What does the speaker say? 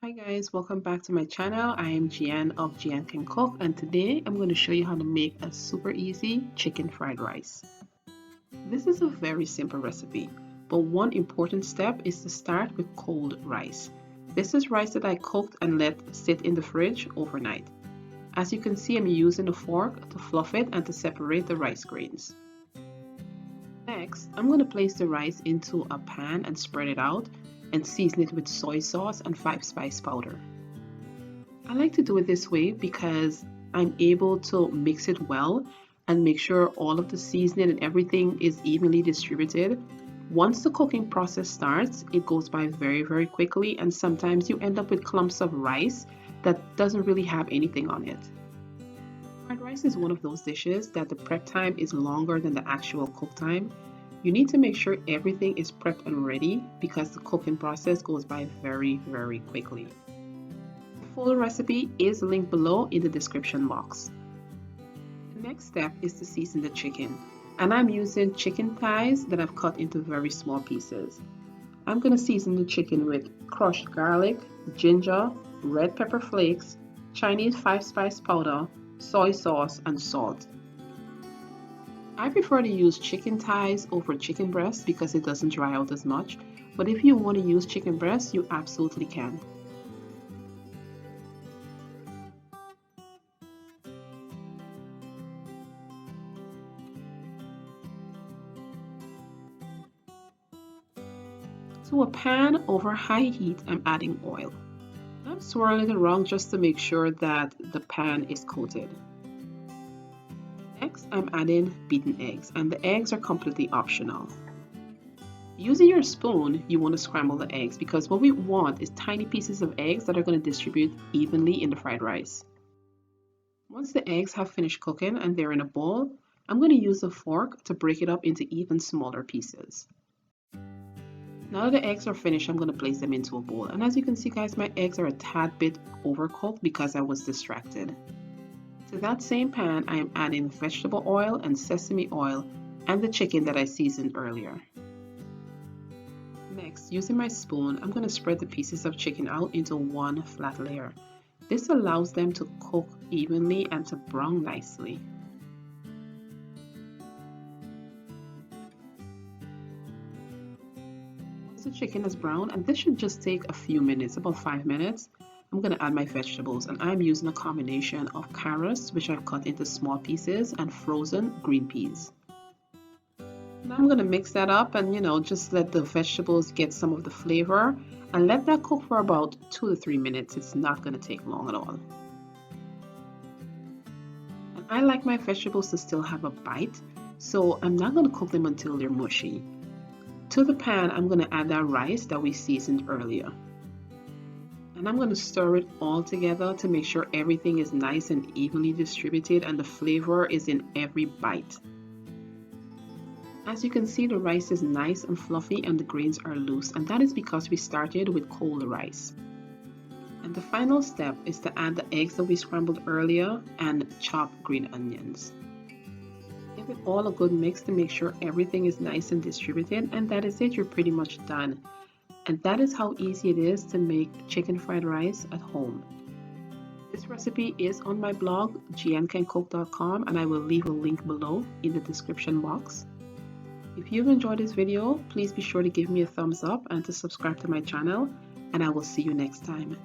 Hi guys, welcome back to my channel. I am Jehan of Jehan Can Cook, and today I'm going to show you how to make a super easy chicken fried rice. This is a very simple recipe, but one important step is to start with cold rice. This is rice that I cooked and let sit in the fridge overnight. As you can see, I'm using a fork to fluff it and to separate the rice grains. Next, I'm going to place the rice into a pan and spread it out and season it with soy sauce and 5-spice powder. I like to do it this way because I'm able to mix it well and make sure all of the seasoning and everything is evenly distributed. Once the cooking process starts, it goes by very quickly, and sometimes you end up with clumps of rice that doesn't really have anything on it. Fried rice is one of those dishes that the prep time is longer than the actual cook time. You need to make sure everything is prepped and ready because the cooking process goes by very quickly. The full recipe is linked below in the description box. The next step is to season the chicken, and I'm using chicken thighs that I've cut into very small pieces. I'm going to season the chicken with crushed garlic, ginger, red pepper flakes, Chinese 5-spice powder, soy sauce, and salt. I prefer to use chicken thighs over chicken breast because it doesn't dry out as much, but if you want to use chicken breast, you absolutely can. To a pan over high heat, I'm adding oil. I'm swirling it around just to make sure that the pan is coated. Next, I'm adding beaten eggs, and the eggs are completely optional. Using your spoon, you want to scramble the eggs because what we want is tiny pieces of eggs that are going to distribute evenly in the fried rice. Once the eggs have finished cooking and they're in a bowl, I'm going to use a fork to break it up into even smaller pieces. Now that the eggs are finished, I'm going to place them into a bowl. And as you can see, guys, my eggs are a tad bit overcooked because I was distracted. To that same pan, I am adding vegetable oil and sesame oil and the chicken that I seasoned earlier. Next, using my spoon, I'm going to spread the pieces of chicken out into one flat layer. This allows them to cook evenly and to brown nicely. Once the chicken is brown, and this should just take a few minutes, about 5 minutes, I'm going to add my vegetables, and I'm using a combination of carrots, which I've cut into small pieces, and frozen green peas. Now I'm going to mix that up and just let the vegetables get some of the flavor and let that cook for about 2 to 3 minutes. It's not going to take long at all. And I like my vegetables to still have a bite, so I'm not going to cook them until they're mushy. To the pan, I'm going to add that rice that we seasoned earlier. And I'm going to stir it all together to make sure everything is nice and evenly distributed and the flavor is in every bite. As you can see, the rice is nice and fluffy and the grains are loose, and that is because we started with cold rice. And the final step is to add the eggs that we scrambled earlier and chopped green onions. Give it all a good mix to make sure everything is nice and distributed, and that is it. You're pretty much done. And that is how easy it is to make chicken fried rice at home. This recipe is on my blog, jehancancook.com, and I will leave a link below in the description box. If you've enjoyed this video, please be sure to give me a thumbs up and to subscribe to my channel, and I will see you next time.